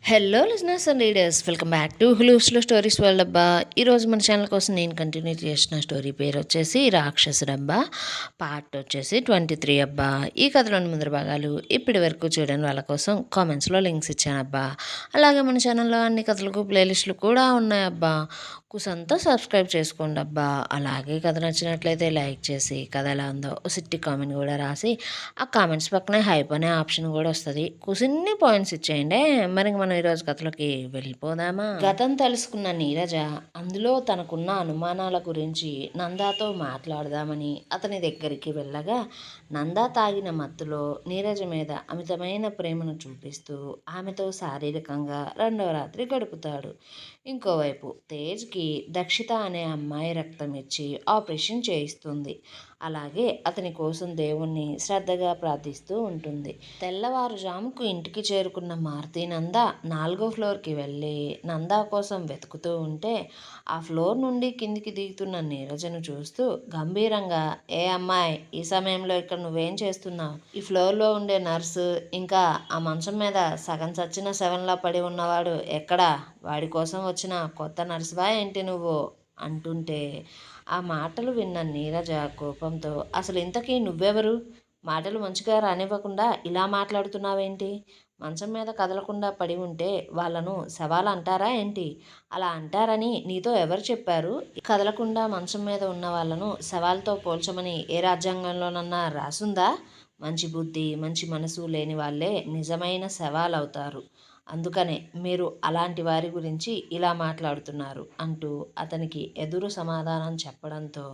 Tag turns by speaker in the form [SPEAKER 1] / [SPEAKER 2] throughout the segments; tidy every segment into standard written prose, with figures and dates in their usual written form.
[SPEAKER 1] Hello listeners and readers, welcome back to హులూస్లో stories world అబ్బా. ఈరోజు మన ఛానల్ కోసం నేను కంటిన్యూ చేసిన స్టోరీ పేరు వచ్చేసి రాక్షసుడబ్బా, పార్ట్ వచ్చేసి 23 అబ్బా. ఈ కథలోని ముందర భాగాలు ఇప్పటి వరకు చూడని వాళ్ళ కోసం కామెంట్స్లో లింక్స్ ఇచ్చానబ్బా. అలాగే మన ఛానల్లో అన్ని కథలకు ప్లేలిస్టులు కూడా ఉన్నాయబ్బా. కుసంతా సబ్స్క్రైబ్ చేసుకోండి అబ్బా. అలాగే కథ నచ్చినట్లయితే లైక్ చేసి కథ ఎలా ఉందో ఓ సిట్టి కామెంట్ కూడా రాసి ఆ కామెంట్స్ పక్కనే హైప్ అనే ఆప్షన్ కూడా వస్తుంది. కుసిన్ని పాయింట్స్ ఇచ్చేయండి. మరి మనం ఈరోజు కథలోకి వెళ్ళిపోదామా? గతం తెలుసుకున్న నీరజ అందులో తనకున్న అనుమానాల గురించి నందాతో మాట్లాడదామని అతని దగ్గరికి వెళ్ళగా నందా తాగిన మత్తులో నీరజ మీద అమితమైన ప్రేమను చూపిస్తూ ఆమెతో శారీరకంగా రెండవ రాత్రి గడుపుతాడు. ఇంకోవైపు తేజ్కి దక్షిత అనే అమ్మాయి రక్తం ఇచ్చి ఆపరేషన్ చేయిస్తుంది. అలాగే అతని కోసం దేవుణ్ణి శ్రద్ధగా ప్రార్థిస్తూ ఉంటుంది. తెల్లవారుజాముకు ఇంటికి చేరుకున్న మారుతి నంద 4వ ఫ్లోర్కి వెళ్ళి నందా కోసం వెతుకుతూ ఉంటే ఆ ఫ్లోర్ నుండి కిందికి దిగుతున్న నీరజను చూస్తూ గంభీరంగా, ఏ అమ్మాయి, ఈ సమయంలో ఇక్కడ నువ్వేం చేస్తున్నావు? ఈ ఫ్లోర్లో ఉండే నర్సు ఇంకా ఆ మంచం మీద సగం చచ్చిన శవంలా పడి ఉన్నవాడు ఎక్కడా? వాడి కోసం వచ్చిన కొత్త నర్సువా ఏంటి నువ్వు? అంటుంటే ఆ మాటలు విన్న నీరజ కోపంతో, అసలు ఇంతకీ నువ్వెవరు? మాటలు మంచిగా రానివ్వకుండా ఇలా మాట్లాడుతున్నావేంటి? మంచం మీద కదలకుండా పడి ఉంటే వాళ్ళను శవాలు అంటారా ఏంటి? అలా అంటారని నీతో ఎవరు చెప్పారు? కదలకుండా మంచం మీద ఉన్న వాళ్ళను శవాలతో పోల్చమని ఏ రాజ్యాంగంలోనన్నా రాసుందా? మంచి బుద్ధి మంచి మనసు లేని వాళ్ళే నిజమైన శవాలు అవుతారు. అందుకనే మీరు అలాంటి వారి గురించి ఇలా మాట్లాడుతున్నారు అంటూ అతనికి ఎదురు సమాధానం చెప్పడంతో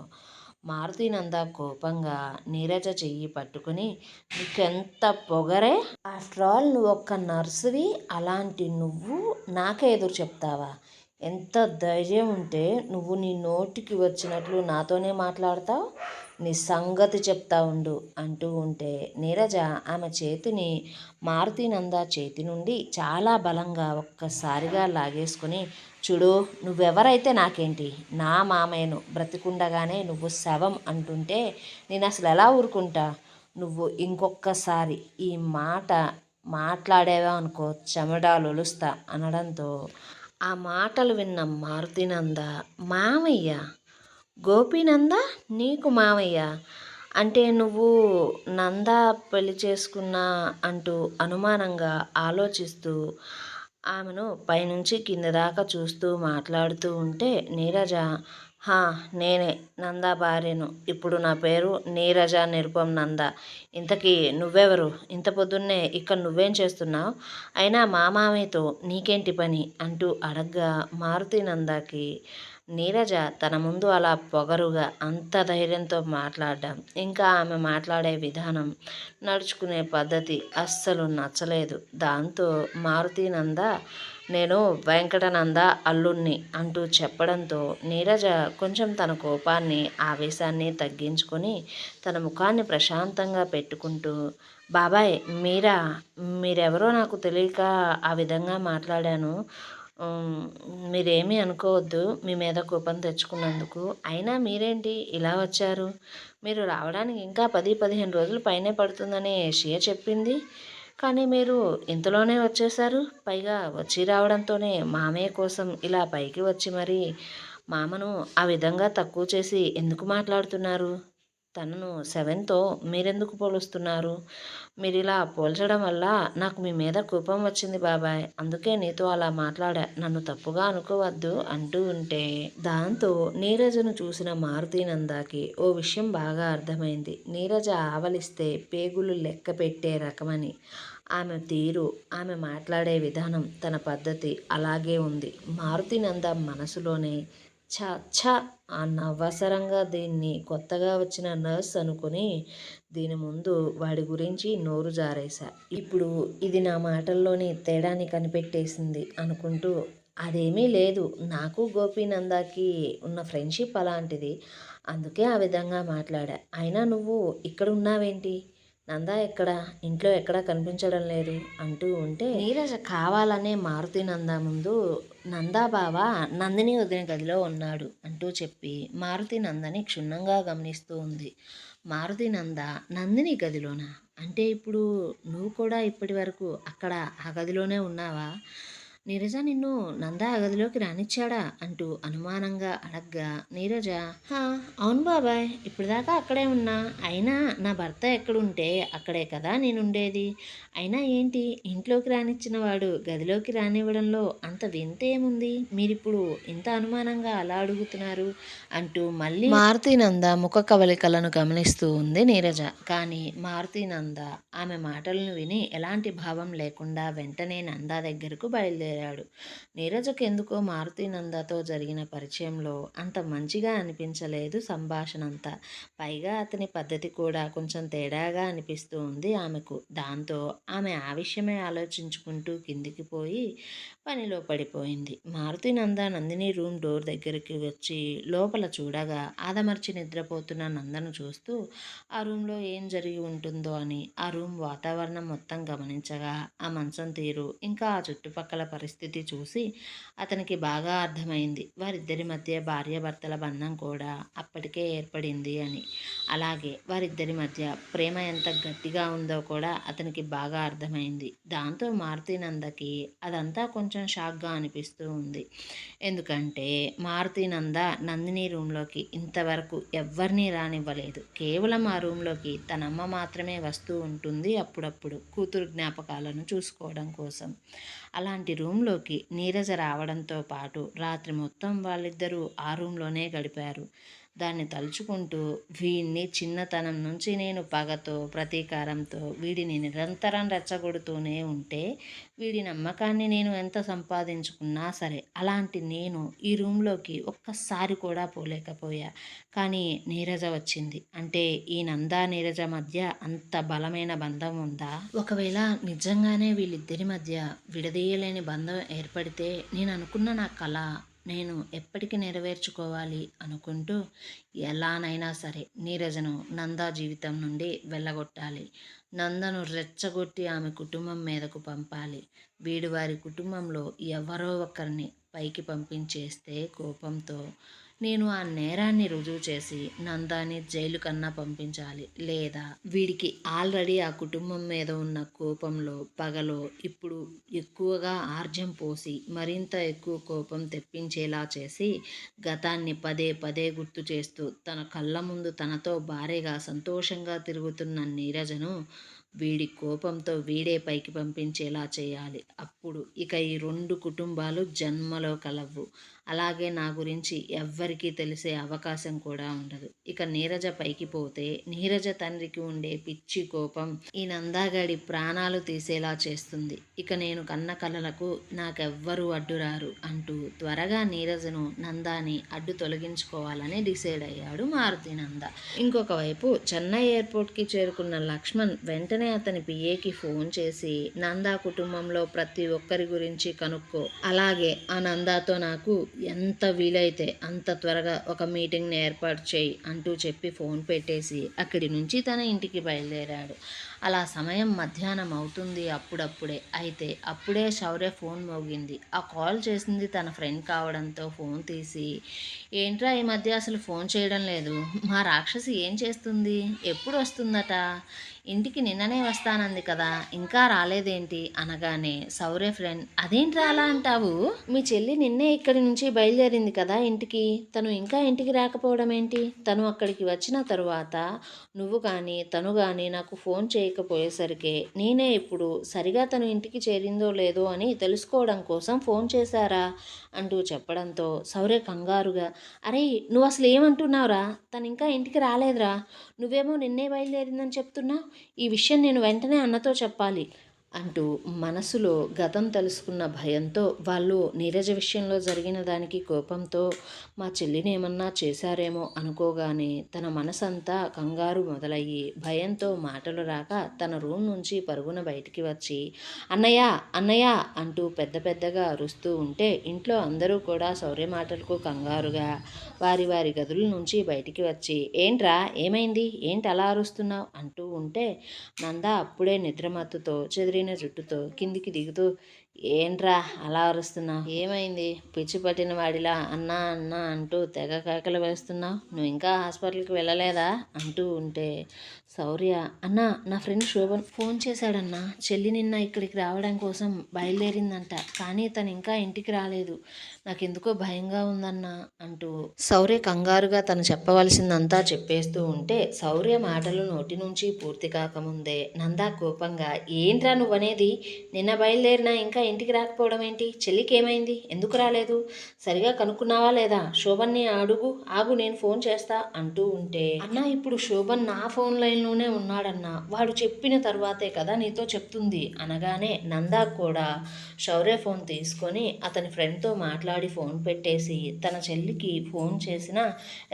[SPEAKER 1] మారుతినంద కోపంగా నీరజ చెయ్యి పట్టుకుని, నీకెంత పొగరే? ఆఫ్టర్ ఆల్ నువ్వు ఒక్క నర్సువి, అలాంటి నువ్వు నాకే ఎదురు చెప్తావా? ఎంత ధైర్యం ఉంటే నువ్వు నీ నోటికి వచ్చినట్లు నాతోనే మాట్లాడతావు? నీ సంగతి చెప్తా ఉండు అంటూ ఉంటే నీరజ ఆమె చేతిని మారుతినంద చేతి నుండి చాలా బలంగా ఒక్కసారిగా లాగేసుకుని, చూడు, నువ్వెవరైతే నాకేంటి? నా మామయ్యను బ్రతికుండగానే నువ్వు శవం అంటుంటే నేను అసలు ఎలా ఊరుకుంటా? నువ్వు ఇంకొక్కసారి ఈ మాట మాట్లాడేవా అనుకో, చెమడాలొలుస్తా అనడంతో ఆ మాటలు విన్న మారుతినంద, మామయ్య, గోపీనంద నీకు మామయ్య అంటే నువ్వు నంద పెళ్లి చేసుకున్నా అంటూ అనుమానంగా ఆలోచిస్తూ ఆమెను పైనుంచి కింద దాకా చూస్తూ మాట్లాడుతూ ఉంటే నీరజ, హా, నేనే నంద భార్యను. ఇప్పుడు నా పేరు నీరజ నిరుపం నంద. ఇంతకీ నువ్వెవరు? ఇంత పొద్దున్నే ఇక్కడ నువ్వేం చేస్తున్నావు? అయినా మా మామయ్యతో నీకేంటి పని అంటూ అడగ్గా మారుతి నందకి నీరజ తన ముందు అలా పొగరుగా అంత ధైర్యంతో మాట్లాడడం, ఇంకా ఆమె మాట్లాడే విధానం, నడుచుకునే పద్ధతి అస్సలు నచ్చలేదు. దాంతో మారుతినంద, నేను వెంకటనంద అల్లుణ్ణి అంటూ చెప్పడంతో నీరజ కొంచెం తన కోపాన్ని ఆవేశాన్ని తగ్గించుకొని తన ముఖాన్ని ప్రశాంతంగా పెట్టుకుంటూ, బాబాయ్ మీరా? మీరెవరో నాకు తెలియక ఆ విధంగా మాట్లాడాను. మీరేమీ అనుకోవద్దు మీ మీద కోపం తెచ్చుకున్నందుకు. అయినా మీరేంటి ఇలా వచ్చారు? మీరు రావడానికి ఇంకా 10-15 రోజులు పైనే పడుతుందని షియ చెప్పింది. కానీ మీరు ఇంతలోనే వచ్చేశారు. పైగా వచ్చి రావడంతోనే మామయ్య కోసం ఇలా పైకి వచ్చి మరీ మామను ఆ విధంగా తక్కువ చేసి ఎందుకు మాట్లాడుతున్నారు? తనను సెవెన్తో మీరెందుకు పోలుస్తున్నారు? మీరు ఇలా పోల్చడం వల్ల నాకు మీ మీద కోపం వచ్చింది బాబాయ్. అందుకే నీతో అలా మాట్లాడా. నన్ను తప్పుగా అనుకోవద్దు అంటూ ఉంటే దాంతో నీరజను చూసిన మారుతినందాకి ఓ విషయం బాగా అర్థమైంది. నీరజ ఆవలిస్తే పేగులు లెక్క పెట్టే రకమని. ఆమె తీరు, ఆమె మాట్లాడే విధానం, తన పద్ధతి అలాగే ఉంది. మారుతినంద మనసులోనే, ఛ ఛ, అనవసరంగా దీన్ని కొత్తగా వచ్చిన నర్స్ అనుకుని దీని ముందు వాడి గురించి నోరు జారేశా. ఇప్పుడు ఇది నా మాటల్లోని తేడాని కనిపెట్టేసింది అనుకుంటూ, అదేమీ లేదు, నాకు గోపీనందాకి ఉన్న ఫ్రెండ్షిప్ అలాంటిది, అందుకే ఆ విధంగా మాట్లాడా. అయినా నువ్వు ఇక్కడ ఉన్నావేంటి? నందా ఎక్కడ? ఇంట్లో ఎక్కడా కనిపించడం లేదు అంటూ ఉంటే నీరజ కావాలనే మారుతి నందా ముందు, నందా బావ నందిని వదిన గదిలో ఉన్నాడు అంటూ చెప్పి మారుతి నందని క్షుణ్ణంగా గమనిస్తూ ఉంది. మారుతి నంద, నందిని గదిలోనా? అంటే ఇప్పుడు నువ్వు కూడా ఇప్పటి వరకు అక్కడ ఆ గదిలోనే ఉన్నావా? నీరజ నిన్ను నందా గదిలోకి రానిచ్చాడా అంటూ అనుమానంగా అడగ్గా నీరజ హా అవును బాబాయ్ ఇప్పటిదాకా అక్కడే ఉన్నా. అయినా నా భర్త ఎక్కడుంటే అక్కడే కదా నేనుండేది. అయినా ఏంటి ఇంట్లోకి రానిచ్చిన వాడు గదిలోకి రానివ్వడంలో అంత వింత ఏముంది? మీరిప్పుడు ఇంత అనుమానంగా అలా అడుగుతున్నారు అంటూ మళ్ళీ మారుతీనంద ముఖ కవలికలను గమనిస్తూ ఉంది నీరజ. కానీ మారుతీనంద ఆమె మాటలను విని ఎలాంటి భావం లేకుండా వెంటనే నందా దగ్గరకు బయలుదేరాడు. నీరజకు ఎందుకో మారుతీనందతో జరిగిన పరిచయంలో అంత మంచిగా అనిపించలేదు సంభాషణ అంతా. పైగా అతని పద్ధతి కూడా కొంచెం తేడాగా అనిపిస్తూ ఉంది ఆమెకు. దాంతో ఆమె ఆ విషయమే ఆలోచించుకుంటూ కిందికి పోయి పనిలో పడిపోయింది. మారుతీనంద నందిని రూమ్ డోర్ దగ్గరికి వచ్చి లోపల చూడగా ఆదమర్చి నిద్రపోతున్న నందను చూస్తూ ఆ రూమ్లో ఏం జరిగి ఉంటుందో అని ఆ రూమ్ వాతావరణం మొత్తం గమనించగా ఆ మంచం తీరు ఇంకా ఆ చుట్టుపక్కల పరిస్థితి చూసి అతనికి బాగా అర్థమైంది వారిద్దరి మధ్య భార్యాభర్తల బంధం కూడా అప్పటికే ఏర్పడింది అని. అలాగే వారిద్దరి మధ్య ప్రేమ ఎంత గట్టిగా ఉందో కూడా అతనికి బాగా అర్థమైంది. దాంతో మారుతీనందకి అదంతా కొంచెం షాక్గా అనిపిస్తూ ఉంది. ఎందుకంటే మారుతీనంద నందిని రూమ్లోకి ఇంతవరకు ఎవ్వరినీ రానివ్వలేదు. కేవలం ఆ రూమ్లోకి తనమ్మ మాత్రమే వస్తూ ఉంటుంది అప్పుడప్పుడు కూతురు జ్ఞాపకాలను చూసుకోవడం కోసం. అలాంటి రూమ్లోకి నీరజ రావడంతో పాటు రాత్రి మొత్తం వాళ్ళిద్దరూ ఆ రూమ్లోనే గడిపారు. దాన్ని తలుచుకుంటూ వీడిని చిన్నతనం నుంచి నేను పగతో ప్రతీకారంతో వీడిని నిరంతరం రెచ్చగొడుతూనే ఉంటే వీడి నమ్మకాన్ని నేను ఎంత సంపాదించుకున్నా సరే అలాంటి నేను ఈ రూమ్లోకి ఒక్కసారి కూడా పోలేకపోయా. కానీ నీరజ వచ్చింది అంటే ఈ నందా నీరజ మధ్య అంత బలమైన బంధం ఉందా? ఒకవేళ నిజంగానే వీళ్ళిద్దరి మధ్య విడదీయలేని బంధం ఏర్పడితే నేను అనుకున్న నా కళ నేను ఎప్పటికీ నెరవేర్చుకోవాలి అనుకుంటూ ఎలానైనా సరే నీరజను నందా జీవితం నుండి వెళ్ళగొట్టాలి. నందను రెచ్చగొట్టి ఆమె కుటుంబం మీదకు పంపాలి. వీడు వారి కుటుంబంలో ఎవరో ఒకరిని పైకి పంపించేస్తే కోపంతో నేను ఆ నేరాన్ని రుజువు చేసి నందాని జైలు కన్నా పంపించాలి. లేదా వీడికి ఆల్రెడీ ఆ కుటుంబం మీద ఉన్న కోపంలో పగలో ఇప్పుడు ఎక్కువగా ఆర్జం పోసి మరింత ఎక్కువ కోపం తెప్పించేలా చేసి గతాన్ని పదే పదే గుర్తు చేస్తూ తన కళ్ళ ముందు తనతో భార్యగా సంతోషంగా తిరుగుతున్న నీరజను వీడి కోపంతో వీడే పైకి పంపించేలా చేయాలి. అప్పుడు ఇక ఈ రెండు కుటుంబాలు జన్మలో కలవు. అలాగే నా గురించి ఎవ్వరికీ తెలిసే అవకాశం కూడా ఉండదు. ఇక నీరజ పైకి పోతే నీరజ తండ్రికి ఉండే పిచ్చి కోపం ఈ నందాగాడి ప్రాణాలు తీసేలా చేస్తుంది. ఇక నేను కన్న కలలకు నాకెవ్వరూ అడ్డురారు అంటూ త్వరగా నీరజను నందాని అడ్డు తొలగించుకోవాలని డిసైడ్ అయ్యాడు మారుతీనంద. ఇంకొక వైపు చెన్నై ఎయిర్పోర్ట్కి చేరుకున్న లక్ష్మణ్ వెంటనే అతని పిఏకి ఫోన్ చేసి నందా కుటుంబంలో ప్రతి ఒక్కరి గురించి కనుక్కో, అలాగే ఆ నందాతో నాకు ఎంత వీలైతే అంత త్వరగా ఒక మీటింగ్ని ఏర్పాటు చేయి అంటూ చెప్పి ఫోన్ పెట్టేసి అక్కడి నుంచి తన ఇంటికి బయలుదేరాడు. అలా సమయం మధ్యాహ్నం అవుతుంది అప్పుడప్పుడే. అయితే అప్పుడే శౌర్య ఫోన్ మోగింది. ఆ కాల్ చేసింది తన ఫ్రెండ్ కావడంతో ఫోన్ తీసి ఏంట్రా ఈ మధ్య అసలు ఫోన్ చేయడం లేదు, మా రాక్షసి ఏం చేస్తుంది, ఎప్పుడు వస్తుందట, ఇంటికి నిన్ననే వస్తానంది కదా ఇంకా రాలేదేంటి అనగానే శౌర్య ఫ్రెండ్ అదేంట్రా అలా అంటావు, మీ చెల్లి నిన్నే ఇక్కడి నుంచి బయలుదేరింది కదా ఇంటికి, తను ఇంకా ఇంటికి రాకపోవడం ఏంటి, తను అక్కడికి వచ్చిన తరువాత నువ్వు కానీ తను కానీ నాకు ఫోన్ చేయకపోయేసరికి నేనే ఇప్పుడు సరిగా తను ఇంటికి చేరిందో లేదో అని తెలుసుకోవడం కోసం ఫోన్ చేశారా అంటూ చెప్పడంతో శౌర్య కంగారుగా అరే నువ్వు అసలు ఏమంటున్నావురా, తను ఇంకా ఇంటికి రాలేదురా, నువ్వేమో నిన్నే బయలుదేరిందని చెప్తున్నావు, ఈ విషయం నేను వెంటనే అన్నతో చెప్పాలి అంటూ మనసులో గతం తెలుసుకున్న భయంతో వాళ్ళు నీరజ విషయంలో జరిగిన దానికి కోపంతో మా చెల్లిని ఏమన్నా చేశారేమో అనుకోగానే తన మనసంతా కంగారు మొదలయ్యి భయంతో మాటలు రాక తన రూమ్ నుంచి పరుగున బయటికి వచ్చి అన్నయ్య అన్నయ్య అంటూ పెద్ద పెద్దగా అరుస్తూ ఉంటే ఇంట్లో అందరూ కూడా శౌర్య మాటలకు కంగారుగా వారి వారి గదుల నుంచి బయటికి వచ్చి ఏంట్రా ఏమైంది, ఏంటి అలా అరుస్తున్నావు అంటూ ఉంటే నంద అప్పుడే నిద్రమత్తుతో చెదిరిన జుట్టుతో కిందికి దిగుతూ ఏంట్రా అలా అరుస్తున్నావు? ఏమైంది? పిచ్చి పట్టిన వాడిలా అన్నా అన్నా అంటూ తెగ కేకలు వేస్తున్నావు. నువ్వు ఇంకా హాస్పిటల్కి వెళ్ళలేదా అంటూ ఉంటే శౌర్య, అన్నా నా ఫ్రెండ్ శోభన్ ఫోన్ చేశాడన్నా. చెల్లి నిన్న ఇక్కడికి రావడం కోసం బయలుదేరిందంట, కానీ తను ఇంకా ఇంటికి రాలేదు. నాకెందుకో భయంగా ఉందన్నా అంటూ శౌర్య కంగారుగా తను చెప్పవలసిందంతా చెప్పేస్తూ ఉంటే శౌర్య మాటలు నోటి నుంచి పూర్తి కాకముందే నందా కోపంగా, ఏంట్రా నువ్వనేది? నిన్న బయలుదేరినా ఇంకా ఇంటికి రాకపోవడం ఏంటి? చెల్లికి ఏమైంది? ఎందుకు రాలేదు? సరిగా కనుక్కున్నావా లేదా? శోభన్ని అడుగు, ఆగు నేను ఫోన్ చేస్తా అంటూ ఉంటే, అన్నా ఇప్పుడు శోభన్ నా ఫోన్ లైన్లోనే ఉన్నాడన్నా, వాడు చెప్పిన తర్వాతే కదా నీతో చెప్తుంది అనగానే నందా కూడా శౌర్య ఫోన్ తీసుకొని అతని ఫ్రెండ్తో మాట్లాడి ఫోన్ పెట్టేసి తన చెల్లికి ఫోన్ చేసినా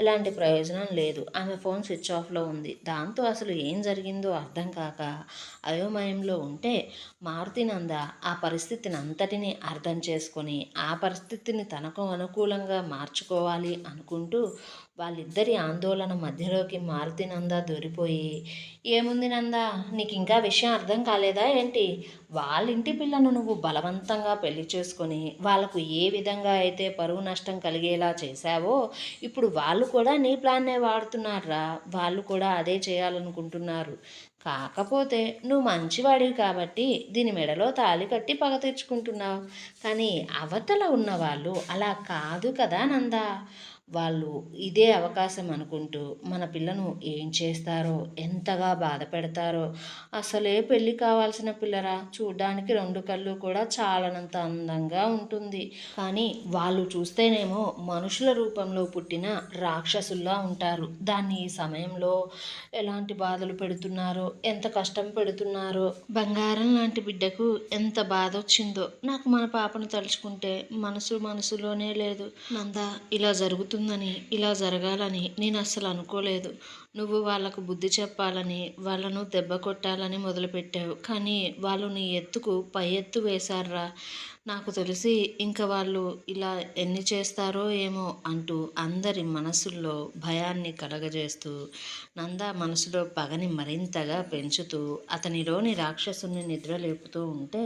[SPEAKER 1] ఎలాంటి ప్రయోజనం లేదు. ఆమె ఫోన్ స్విచ్ ఆఫ్లో ఉంది. దాంతో అసలు ఏం జరిగిందో అర్థం కాక అయోమయంలో ఉంటే మారుతినంద ఆ పరిస్థితిని అంతటినీ అర్థం చేసుకొని ఆ పరిస్థితిని తనకు అనుకూలంగా మార్చుకోవాలి అనుకుంటూ వాళ్ళిద్దరి ఆందోళన మధ్యలోకి మారుతినంద దూరిపోయి, ఏముంది నందా, నీకు ఇంకా విషయం అర్థం కాలేదా ఏంటి? వాళ్ళ ఇంటి పిల్లను నువ్వు బలవంతంగా పెళ్లి చేసుకొని వాళ్ళకు ఏ విధంగా అయితే పరువు నష్టం కలిగేలా చేశావో ఇప్పుడు వాళ్ళు కూడా నీ ప్లాన్నే వాడుతున్నారా? వాళ్ళు కూడా అదే చేయాలనుకుంటున్నారు. కాకపోతే నువ్వు మంచివాడివి కాబట్టి దీని మెడలో తాళి కట్టి పగ తెచ్చుకుంటున్నావు. కానీ అవతల ఉన్నవాళ్ళు అలా కాదు కదా నందా. వాళ్ళు ఇదే అవకాశం అనుకుంటూ మన పిల్లను ఏం చేస్తారో, ఎంతగా బాధ పెడతారో. అసలే పెళ్ళి కావాల్సిన పిల్లరా, చూడ్డానికి రెండు కళ్ళు కూడా చాలనంత అందంగా ఉంటుంది. కానీ వాళ్ళు చూస్తేనేమో మనుషుల రూపంలో పుట్టిన రాక్షసుల్లా ఉంటారు. దాన్ని ఈ సమయంలో ఎలాంటి బాధలు పెడుతున్నారో, ఎంత కష్టం పెడుతున్నారో. బంగారం లాంటి బిడ్డకు ఎంత బాధ వచ్చిందో నాకు మన పాపను తలుచుకుంటే మనసులోనే లేదు. నందా, ఇలా జరుగుతుందని, ఇలా జరగాలని నేను అస్సలు అనుకోలేదు. నువ్వు వాళ్ళకు బుద్ధి చెప్పాలని, వాళ్ళను దెబ్బ కొట్టాలని మొదలుపెట్టావు. కానీ వాళ్ళు నీ ఎత్తుకు పై ఎత్తు వేశారా. నాకు తెలిసి ఇంకా వాళ్ళు ఇలా ఎన్ని చేస్తారో ఏమో అంటూ అందరి మనసుల్లో భయాన్ని కలగజేస్తూ నందా మనసులో పగని మరింతగా పెంచుతూ అతనిలోని రాక్షసుని నిద్రలేపుతూ ఉంటే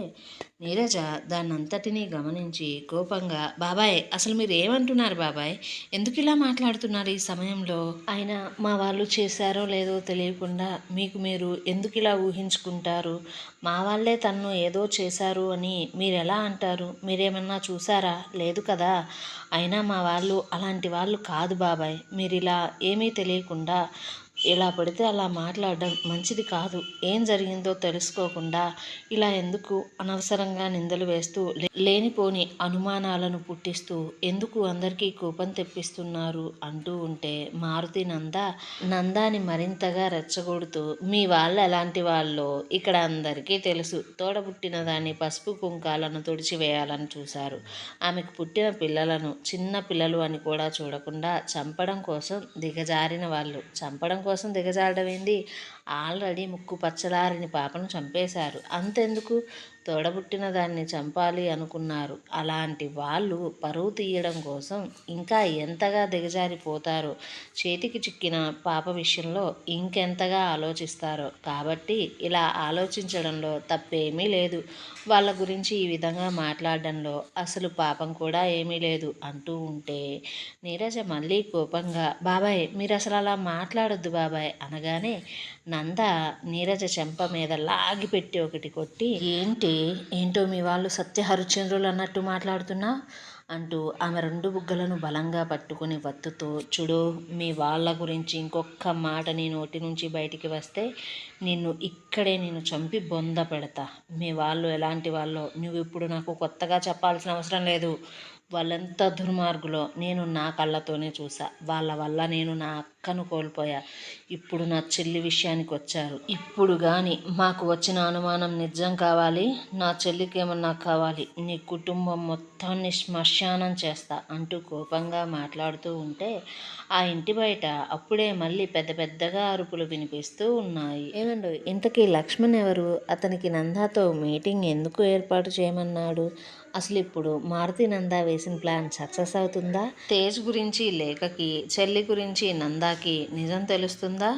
[SPEAKER 1] నీరజ దాన్నంతటినీ గమనించి కోపంగా, బాబాయ్ అసలు మీరు ఏమంటున్నారు బాబాయ్? ఎందుకు ఇలా మాట్లాడుతున్నారు ఈ సమయంలో? అయినా మా వాళ్ళు చేశారో లేదో తెలియకుండా మీకు మీరు ఎందుకు ఇలా ఊహించుకుంటారు? మా వాళ్ళే తన్ను ఏదో చేశారు అని మీరు ఎలా అంటారు? మీరేమన్నా చూసారా? లేదు కదా. అయినా మా వాళ్ళు అలాంటి వాళ్ళు కాదు బాబాయ్. మీరు ఇలా ఏమీ తెలియకుండా ఎలా పడితే అలా మాట్లాడడం మంచిది కాదు. ఏం జరిగిందో తెలుసుకోకుండా ఇలా ఎందుకు అనవసరంగా నిందలు వేస్తూ లేనిపోని అనుమానాలను పుట్టిస్తూ ఎందుకు అందరికీ కోపం తెప్పిస్తున్నారు అంటూ ఉంటే మారుతి నందాని మరింతగా రెచ్చగొడుతూ, మీ వాళ్ళు ఎలాంటి వాళ్ళో ఇక్కడ అందరికీ తెలుసు. తోడబుట్టిన దాన్ని పసుపు కుంకాలను తుడిచివేయాలని చూశారు. ఆమెకు పుట్టిన పిల్లలను చిన్న పిల్లలు అని కూడా చూడకుండా చంపడం కోసం దిగజారిన వాళ్ళు. చంపడం కోసం దిగజారడం ఏంది? ఆల్రెడీ ముక్కు పచ్చలారని పాపను చంపేశారు. అంతెందుకు, తోడబుట్టిన దాన్ని చంపాలి అనుకున్నారు. అలాంటి వాళ్ళు పరువు తీయడం కోసం ఇంకా ఎంతగా దిగజారిపోతారో, చేతికి చిక్కిన పాప విషయంలో ఇంకెంతగా ఆలోచిస్తారో. కాబట్టి ఇలా ఆలోచించడంలో తప్పేమీ లేదు. వాళ్ళ గురించి ఈ విధంగా మాట్లాడడంలో అసలు పాపం కూడా ఏమీ లేదు అంటూ ఉంటే నీరజ మళ్ళీ కోపంగా, బాబాయ్ మీరు అసలు అలా మాట్లాడొద్దు బాబాయ్ అనగానే నంద నీరజ చెంప మీద లాగిపెట్టి ఒకటి కొట్టి, ఏంటో మీ వాళ్ళు సత్య హరిశ్చంద్రులు అన్నట్టు మాట్లాడుతున్నా అంటూ ఆమె రెండు బుగ్గలను బలంగా పట్టుకుని వత్తుతూ, చూడు మీ వాళ్ళ గురించి ఇంకొక మాట నీ నోటి నుంచి బయటికి వస్తే ఇక్కడే నేను చంపి బొంద పెడతా. మీ వాళ్ళు ఎలాంటి వాళ్ళో నువ్వు ఇప్పుడు నాకు కొత్తగా చెప్పాల్సిన అవసరం లేదు. వాళ్ళెంత దుర్మార్గులో నేను నా కళ్ళతోనే చూసా. వాళ్ళ వల్ల నేను నా అక్కను కోల్పోయా. ఇప్పుడు నా చెల్లి విషయానికి వచ్చారు. ఇప్పుడు కానీ మాకు వచ్చిన అనుమానం నిజం కావాలి, నా చెల్లికి ఏమన్నా కావాలి, నీ కుటుంబం మొత్తాన్ని శ్మశానం చేస్తా అంటూ కోపంగా మాట్లాడుతూ ఉంటే ఆ ఇంటి బయట అప్పుడే మళ్ళీ పెద్ద పెద్దగా అరుపులు వినిపిస్తూ ఉన్నాయి. ఏమండు, ఇంతకీ లక్ష్మణ్ ఎవరు? అతనికి నందాతో మీటింగ్ ఎందుకు ఏర్పాటు చేయమన్నాడు? అసలు ఇప్పుడు మారుతి నందా వేసిన ప్లాన్ సక్సెస్ అవుతుందా? తేజ్ గురించి లేఖకి, చెల్లి గురించి నందాకి నిజం తెలుస్తుందా?